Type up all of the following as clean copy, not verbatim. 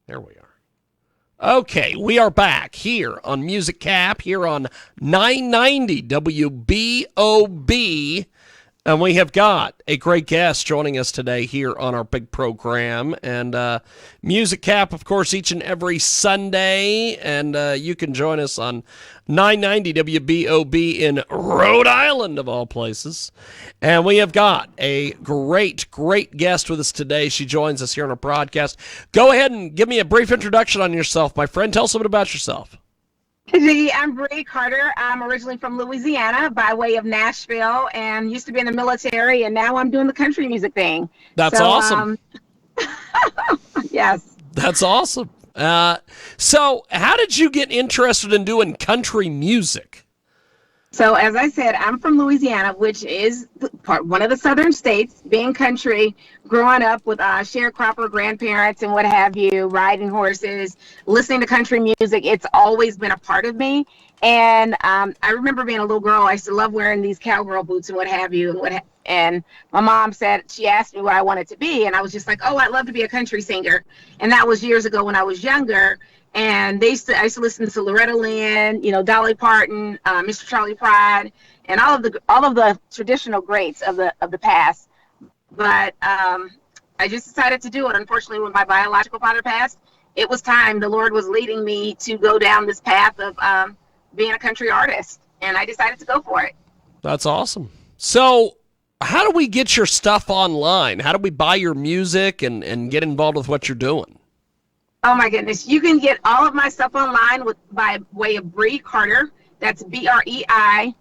There we are. Okay, we are back here on Music Cap, here on 990 WBOB. And we have got a great guest joining us today here on our big program. And Music Cap, of course, each and every Sunday. And you can join us on 990 WBOB in Rhode Island, of all places. And we have got a great guest with us today. She joins us here on our broadcast. Go ahead and give me a brief introduction on yourself, my friend. Tell us a bit about yourself. Jiggy, I'm Brei Carter. I'm originally from Louisiana by way of Nashville and used to be in the military, and now I'm doing the country music thing. That's awesome. Yes. That's awesome. So how did you get interested in doing country music? So as I said, I'm from Louisiana, which is one of the southern states. Being country, growing up with sharecropper grandparents and what have you, riding horses, listening to country music, it's always been a part of me. And I remember being a little girl, I used to love wearing these cowgirl boots and what have you. And my mom said, she asked me what I wanted to be. And I was just like, oh, I'd love to be a country singer. And that was years ago when I was younger. And I used to listen to Loretta Lynn, Dolly Parton, Mr. Charley Pride, and all of the traditional greats of the past. But I just decided to do it. Unfortunately, when my biological father passed, it was time. The Lord was leading me to go down this path of being a country artist, and I decided to go for it. That's awesome. So how do we get your stuff online? How do we buy your music and get involved with what you're doing? Oh my goodness. You can get all of my stuff online by way of Brei Carter. That's BreiCarter.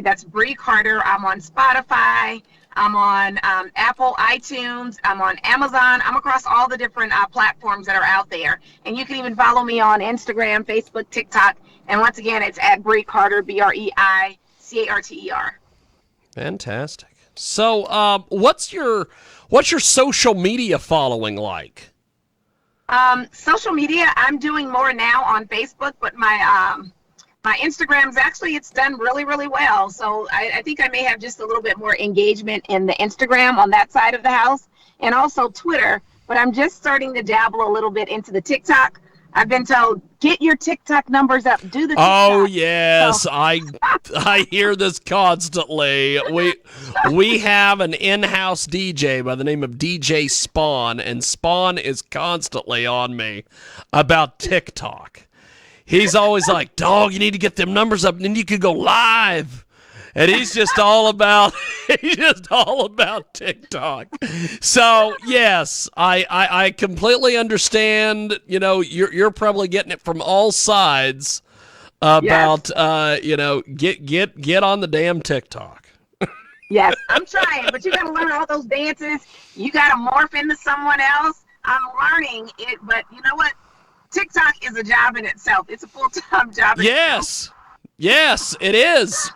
That's Brei Carter. I'm on Spotify. I'm on Apple, iTunes. I'm on Amazon. I'm across all the different platforms that are out there. And you can even follow me on Instagram, Facebook, TikTok. And once again, it's at Brei Carter, BreiCarter. Fantastic. So what's your social media following like? Social media, I'm doing more now on Facebook, but my Instagram's it's done really, really well. So I think I may have just a little bit more engagement in the Instagram on that side of the house, and also Twitter, but I'm just starting to dabble a little bit into the TikTok. I've been told, get your TikTok numbers up, do the TikTok. Oh, yes, so. I hear this constantly. We have an in-house DJ by the name of DJ Spawn, and Spawn is constantly on me about TikTok. He's always like, dog, you need to get them numbers up, and then you could go live. And he's just all about TikTok. So yes, I completely understand. You're probably getting it from all sides about get on the damn TikTok. Yes, I'm trying, but you got to learn all those dances. You got to morph into someone else. I'm learning it, but you know what? TikTok is a job in itself. It's a full-time job. Yes, it is.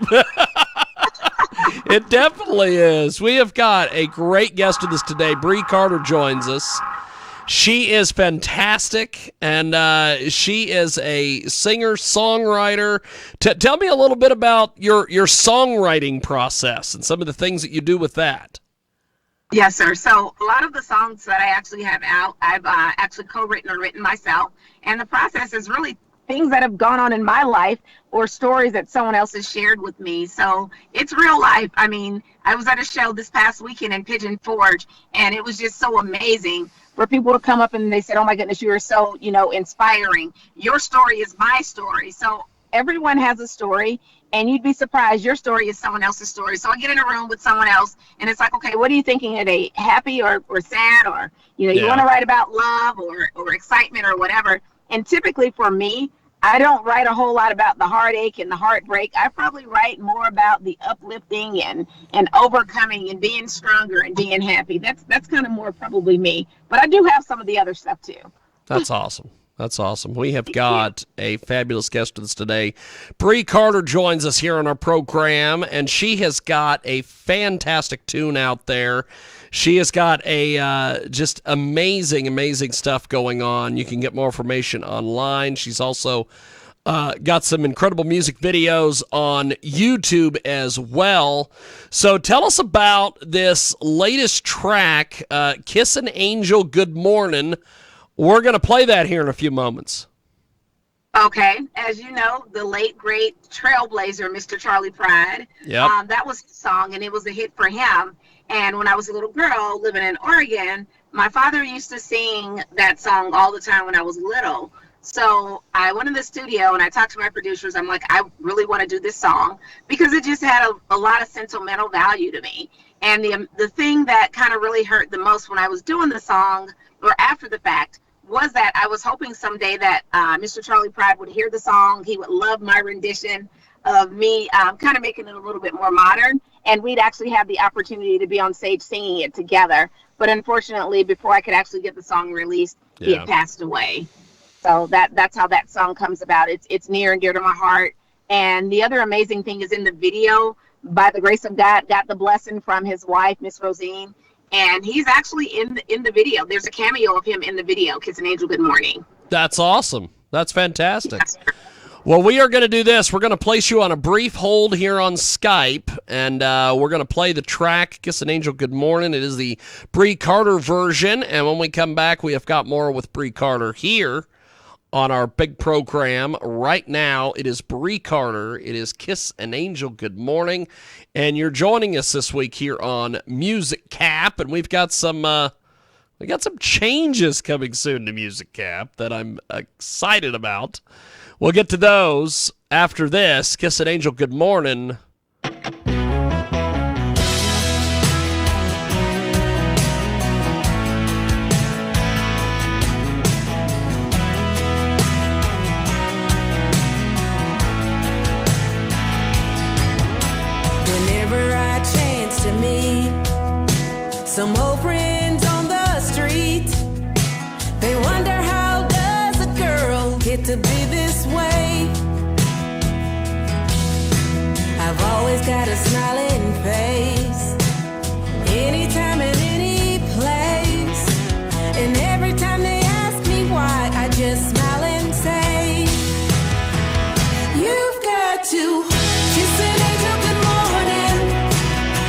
It definitely is. We have got a great guest with us today. Brei Carter joins us. She is fantastic, and she is a singer-songwriter. Tell me a little bit about your songwriting process and some of the things that you do with that. Yes, sir. So a lot of the songs that I actually have out, I've actually co-written or written myself, and the process is really things that have gone on in my life or stories that someone else has shared with me. So it's real life. I mean, I was at a show this past weekend in Pigeon Forge, and it was just so amazing for people to come up and they said, oh my goodness, you are so, inspiring. Your story is my story. So everyone has a story, and you'd be surprised your story is someone else's story. So I get in a room with someone else, and it's like, okay, what are you thinking today? Happy or sad, or you want to write about love or excitement or whatever. And typically for me, I don't write a whole lot about the heartache and the heartbreak. I probably write more about the uplifting and overcoming and being stronger and being happy. That's kind of more probably me. But I do have some of the other stuff too. That's awesome. That's awesome. We have got a fabulous guest with us today. Brei Carter joins us here on our program, and she has got a fantastic tune out there. She has got a just amazing stuff going on. You can get more information online. She's also got some incredible music videos on YouTube as well. So tell us about this latest track, An Angel Good Mornin, We're going to play that here in a few moments. Okay, as you know, the late great trailblazer, Mr. Charley Pride. Yep. That was his song, and it was a hit for him. And when I was a little girl living in Oregon, my father used to sing that song all the time when I was little. So I went in the studio and I talked to my producers. I'm like, I really want to do this song because it just had a lot of sentimental value to me. And the thing that kind of really hurt the most when I was doing the song or after the fact was that I was hoping someday that Mr. Charley Pride would hear the song. He would love my rendition of me kind of making it a little bit more modern. And we'd actually have the opportunity to be on stage singing it together. But unfortunately, before I could actually get the song released, he had passed away. So that's how that song comes about. It's near and dear to my heart. And the other amazing thing is in the video, by the grace of God, got the blessing from his wife, Miss Rosine. And he's actually in the video. There's a cameo of him in the video, Kiss An Angel Good Morning. That's awesome. That's fantastic. Yes, sir. Well, we are going to do this. We're going to place you on a brief hold here on Skype, and we're going to play the track, Kiss An Angel Good Mornin'. It is the Brei Carter version, and when we come back, we have got more with Brei Carter here on our big program. Right now, it is Brei Carter. It is Kiss An Angel Good Morning, and you're joining us this week here on Music Cap, and we've got some changes coming soon to Music Cap that I'm excited about. We'll get to those after this. Kiss An Angel Good Mornin'. Whenever I chance to meet some old friends on the street, they wonder how does a girl get to be this way. I've always got a smiling face, anytime and any place, and every time they ask me why, I just smile and say, you've got to kiss an angel good morning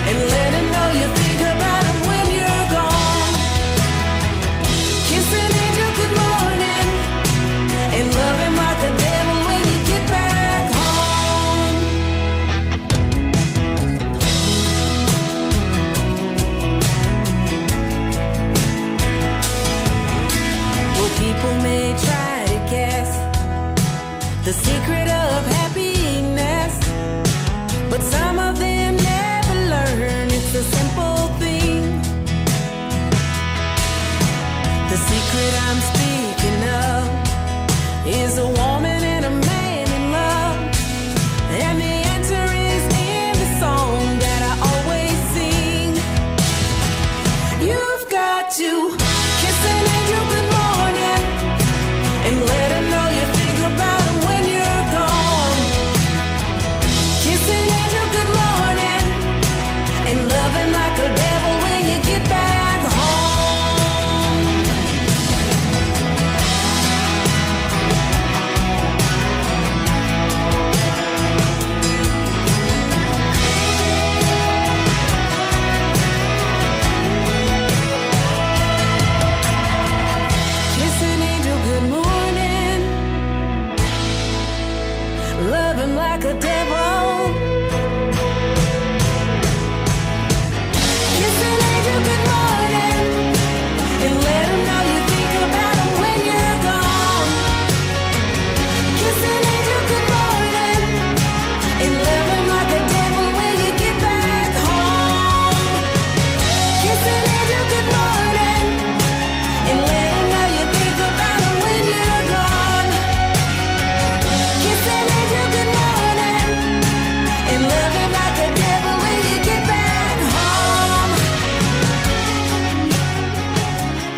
and let him know you think about him when you're gone. Kiss an angel good morning and love him like the devil when you get back home. Well, people may try to guess the secret of happiness, but some of them never learn it's a simple thing. The secret I'm speaking of is a woman and a man in love, and the answer is in the song that I always sing. You've got to kiss an angel good morning and let him know you think about him when you're gone. Kiss an angel good morning and love him like a devil when you get back home. Kiss an angel good morning, love him like a devil. Kiss an angel good morning and let him know you think about him when you're gone. Kiss an angel good morning and love him like a devil when you get back home. Kiss an angel good morning and let him know you think about him when you're gone. Kiss an angel good morning and love him like a devil when you get back home.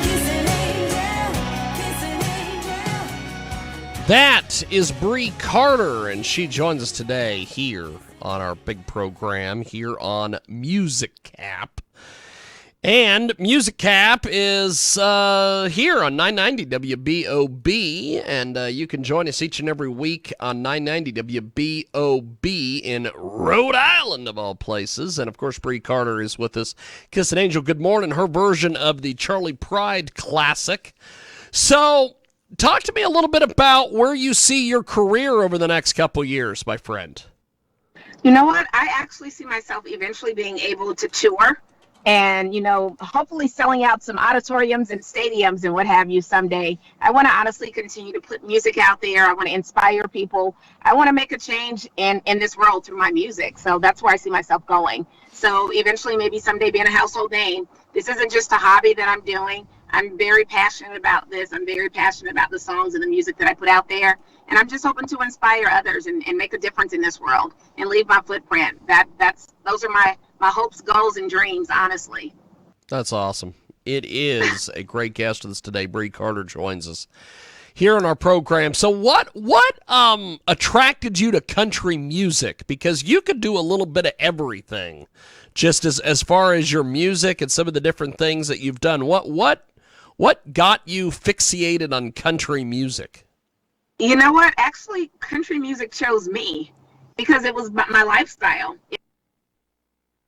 Kiss an angel, kiss an angel. That is Brei Carter, and she joins us today here on our big program here on Music Cap. And Music Cap is here on 990 WBOB, and you can join us each and every week on 990 WBOB in Rhode Island, of all places. And, of course, Brei Carter is with us. Kiss an Angel Good Morning, her version of the Charley Pride classic, So, talk to me a little bit about where you see your career over the next couple years, my friend. You know what? I actually see myself eventually being able to tour and, hopefully selling out some auditoriums and stadiums and what have you someday. I want to honestly continue to put music out there. I want to inspire people. I want to make a change in this world through my music. So that's where I see myself going. So eventually, maybe someday being a household name. This isn't just a hobby that I'm doing. I'm very passionate about this. I'm very passionate about the songs and the music that I put out there. And I'm just hoping to inspire others and make a difference in this world and leave my footprint. Those are my hopes, goals, and dreams, honestly. That's awesome. It is a great guest with us today. Brei Carter joins us here on our program. So what attracted you to country music? Because you could do a little bit of everything, just as far as your music and some of the different things that you've done. What got you fixated on country music? You know what? Actually, country music chose me because it was my lifestyle.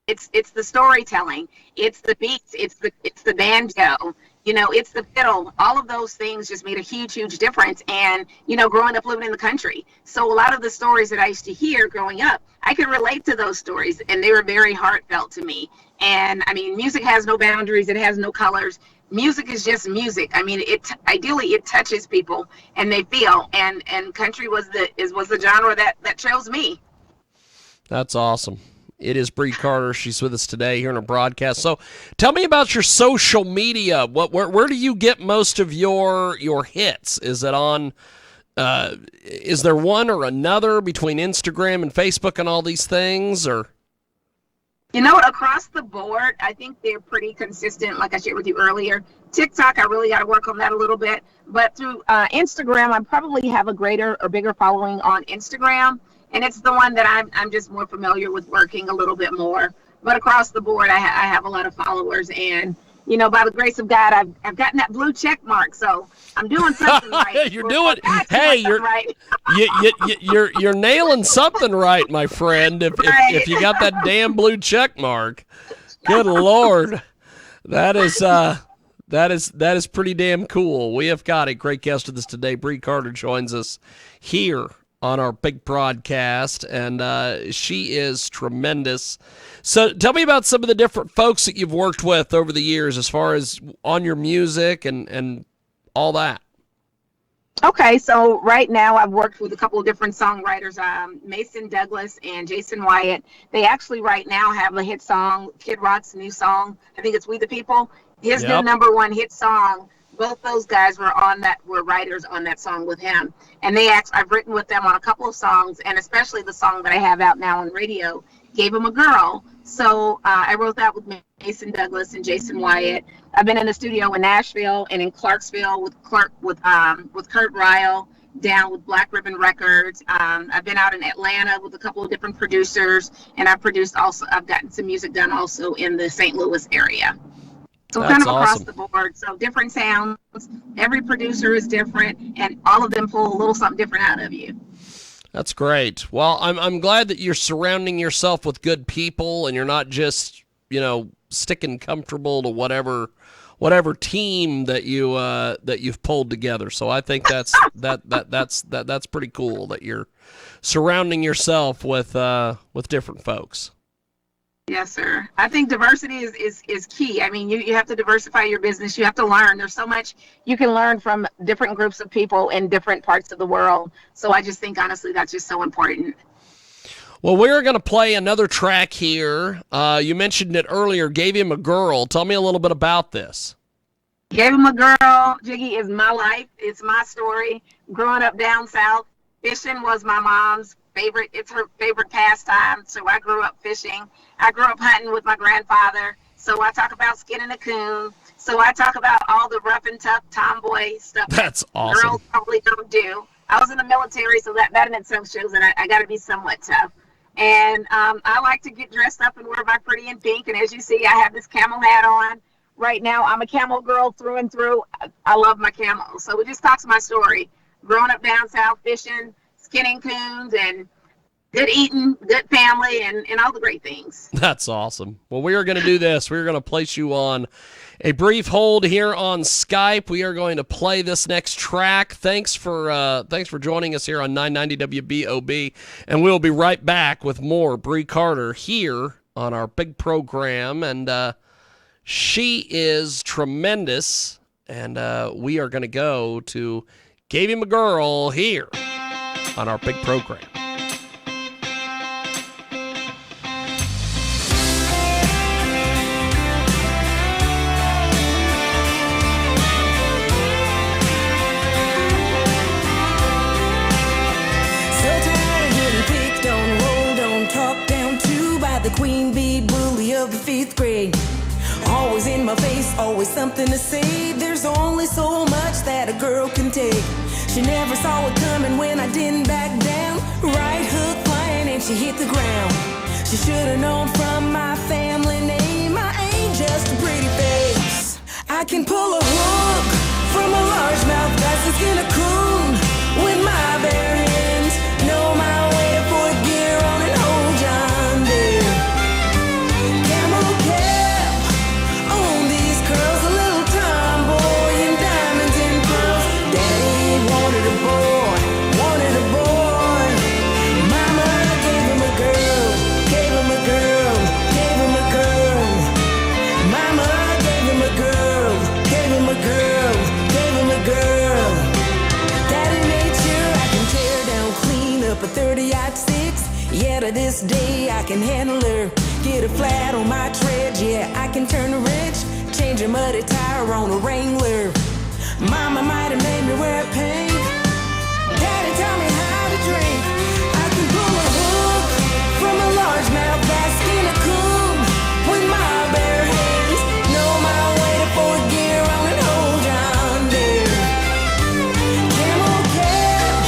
It's the storytelling, it's the beats, it's the banjo, it's the fiddle. All of those things just made a huge difference. And growing up living in the country, so a lot of the stories that I used to hear growing up, I could relate to those stories, and they were very heartfelt to me. And I mean, music has no boundaries, it has no colors. Music is just music. I mean, ideally it touches people and they feel. And country was the genre that chose me. That's awesome. It is Brei Carter. She's with us today here on our broadcast. So, tell me about your social media. Where do you get most of your hits? Is it on? Is there one or another between Instagram and Facebook and all these things, or? Across the board, I think they're pretty consistent, like I shared with you earlier. TikTok, I really got to work on that a little bit. But through Instagram, I probably have a greater or bigger following on Instagram. And it's the one that I'm just more familiar with working a little bit more. But across the board, I have a lot of followers. And, by the grace of God, I've gotten that blue check mark. So I'm doing something right. You're you're nailing something right, my friend. If you got that damn blue check mark, good Lord, that is pretty damn cool. We have got a great guest with us today. Brei Carter joins us here on our big broadcast, and she is tremendous. So tell me about some of the different folks that you've worked with over the years as far as on your music and all that. Okay, so right now I've worked with a couple of different songwriters, Mason Douglas and Jason Wyatt. They actually right now have a hit song, Kid Rock's new song. I think it's We the People. His new #1 hit song. Both those guys were writers on that song with him. And I've written with them on a couple of songs, and especially the song that I have out now on radio, Gave Him a Girl. So I wrote that with Mason Douglas and Jason Wyatt. I've been in the studio in Nashville and in Clarksville with Kurt Ryle, down with Black Ribbon Records. I've been out in Atlanta with a couple of different producers, and I've gotten some music done also in the St. Louis area. So That's kind of across awesome. the board. So different sounds. Every producer is different, and all of them pull a little something different out of you. That's great. Well, I'm glad that you're surrounding yourself with good people, and you're not just sticking comfortable to whatever team that you've pulled together. So I think that's pretty cool that you're surrounding yourself with different folks. Yes, sir. I think diversity is key. I mean, you have to diversify your business. You have to learn. There's so much you can learn from different groups of people in different parts of the world. So I just think, honestly, that's just so important. Well, we're going to play another track here. You mentioned it earlier, Gave Him a Girl. Tell me a little bit about this. Gave Him a Girl, Jiggy, is my life. It's my story. Growing up down south, fishing was my mom's favorite. It's her favorite pastime. So I grew up fishing. I grew up hunting with my grandfather. So I talk about skinning a coon. So I talk about all the rough and tough tomboy stuff. That's awesome. Girls probably don't do. I was in the military, so that in itself shows that I got to be somewhat tough. And I like to get dressed up and wear my pretty in pink. And as you see, I have this camel hat on. Right now, I'm a camel girl through and through. I love my camel. So it just talks my story. Growing up down south, fishing, skinning coons, and good eating, good family, and all the great things. That's awesome. Well, we are going to do this. We're going to place you on a brief hold here on Skype. We are going to play this next track. Thanks for joining us here on 990 WBOB, and we'll be right back with more Brei Carter here on our big program. And she is tremendous, and we are going to go to Gave Him a Girl here on our big program. The queen bee bully of the 5th grade. Always in my face, always something to say. There's only so much that a girl can take. She never saw it coming when I didn't back down. Right hook flying and she hit the ground. She should have known from my family name I ain't just a pretty face. I can pull a hook from a largemouth bass and skin a coon with my bare hands. Know my way to fourth gear on an old John Deere. Camel cap on these curls, a little tomboy in diamonds and pearls. Daddy wanted a boy, wanted a boy. Mama gave him a girl, gave him a girl, gave him a girl. Mama gave him a girl, gave him a girl, gave him a girl. Daddy made sure I can tear down clean up a 30-06. Yeah, to this day I can handle her. Get a flat on my tread, yeah, I can turn a wrench. Change a muddy tire on a Wrangler. Mama might have made me wear pink. Daddy taught me how to drink. I can pull a hook from a largemouth bass, skin a coon with my bare hands. Know my way to fourth gear on an old John Deere. Camel cap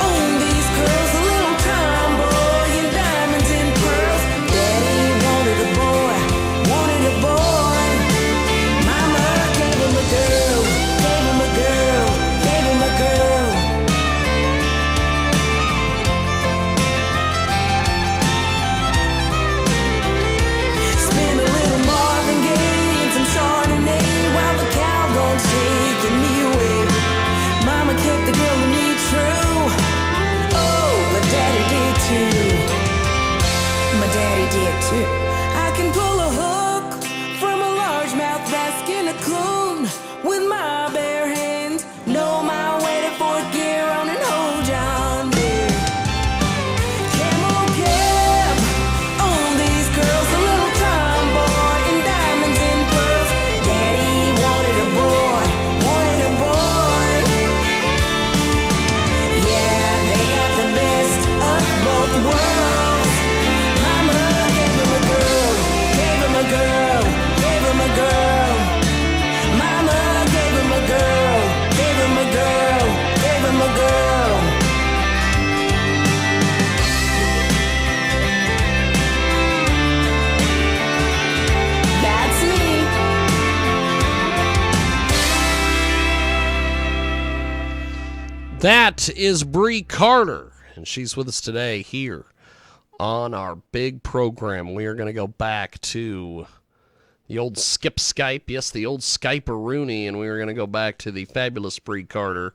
on these curls, a little tomboy in diamonds and pearls. Daddy wanted a boy, wanted a boy. Mama gave him a girl, gave him a girl, gave him a girl. Spin a little Marvin Gaye and some Chardonnay while the cowgirl's taking me away. Mama kept the girl in me true. Oh, my daddy did too. My daddy did too. I can pull a hook from a largemouth bass, skin a coon with my bare hands. Know my way to fourth gear on an old John Deere. Camel cap on these girls, a little tomboy in diamonds and pearls. Daddy wanted a boy, wanted a boy. Yeah, they got the best of both worlds. Mama gave him a girl, gave him a girl, gave him a girl. Mama gave him a girl, gave him a girl, gave him a girl. That's me. That is Brei Carter, and she's with us today here on our big program. We are going to go back to the old Skip Skype, yes, the old Skype-a-rooney, and we are going to go back to the fabulous Brei Carter.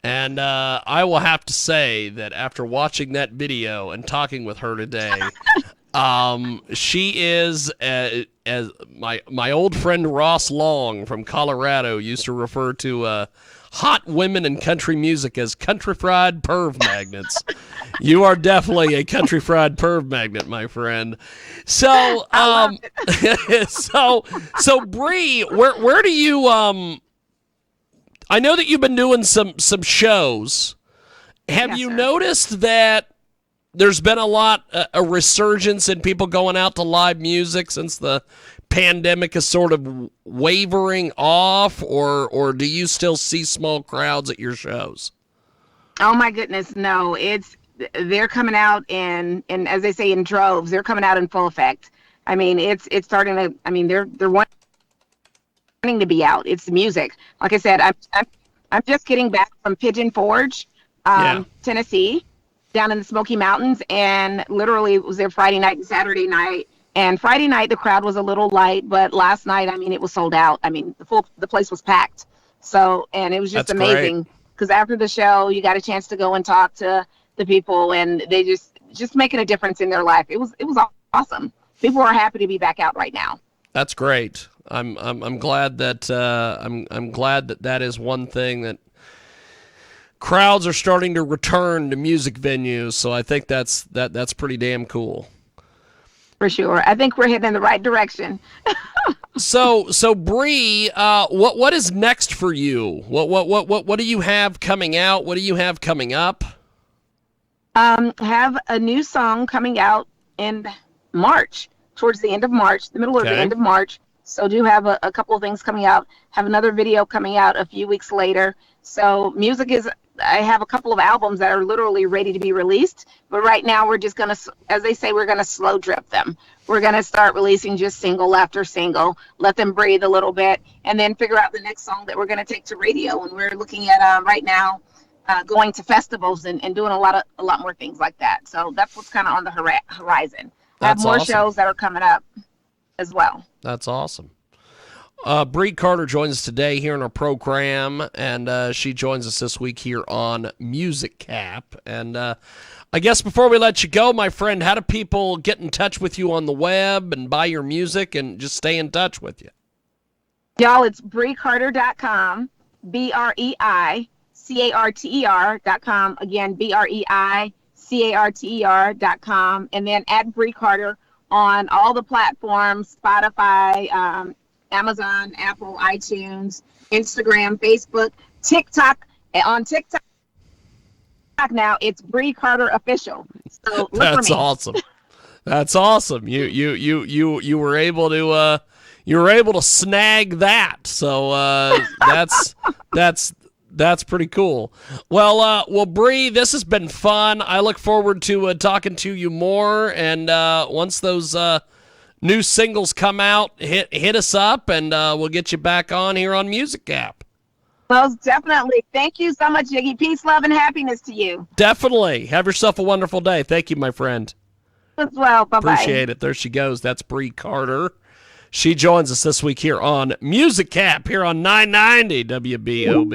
And I will have to say that after watching that video and talking with her today, she is, as my old friend Ross Long from Colorado used to refer to hot women in country music as country fried perv magnets. You are definitely a country fried perv magnet, my friend. So, so Brei, where do you I know that you've been doing some shows. Have Yes, you sir. noticed that there's been a resurgence in people going out to live music since the pandemic is sort of wavering off, or do you still see small crowds at your shows? Oh my goodness, no! They're coming out in as they say in droves. They're coming out in full effect. I mean, it's starting to. I mean, they're wanting to be out. It's music. Like I said, I'm just getting back from Pigeon Forge, Yeah. Tennessee, down in the Smoky Mountains, and literally was there Friday night and Saturday night. And Friday night the crowd was a little light, but last night, I mean, it was sold out. I mean, the place was packed. So, and it was just That's amazing because after the show, you got a chance to go and talk to the people, and they just making a difference in their life. It was awesome. People are happy to be back out right now. That's great. I'm glad that I'm glad that is one thing that crowds are starting to return to music venues. So I think that's pretty damn cool. For sure. I think we're heading in the right direction. So Brei, what is next for you? What do you have coming out? What do you have coming up? Have a new song coming out in March, towards the end of March, the middle or the end of March. So do have a couple of things coming out. Have another video coming out a few weeks later. So I have a couple of albums that are literally ready to be released, but right now we're just gonna, as they say, we're gonna slow drip them. We're gonna start releasing just single after single, let them breathe a little bit, and then figure out the next song that we're gonna take to radio. And we're looking at right now going to festivals and doing a lot more things like that. So that's what's kind of on the horizon. I have more shows that are coming up as well. That's awesome. Brei Carter joins us today here in our program, and she joins us this week here on Music Cap. And I guess before we let you go, my friend, how do people get in touch with you on the web and buy your music and just stay in touch with you? Y'all, it's BreiCarter.com, BreiCarter.com. Again, BreiCarter.com, and then at Brei Carter on all the platforms, Spotify, Amazon, Apple, iTunes, Instagram, Facebook, TikTok. On TikTok now, it's Brei Carter Official. So look That's for me. awesome. That's awesome. You were able to snag that. So that's pretty cool. Well, Brei, this has been fun. I look forward to talking to you more. And once those new singles come out, hit us up, and we'll get you back on here on Music Gap. Most definitely. Thank you so much, Jiggy. Peace, love, and happiness to you. Definitely. Have yourself a wonderful day. Thank you, my friend. As well. Bye-bye. Appreciate it. There she goes. That's Brei Carter. She joins us this week here on Music Cap here on 990 WBOB.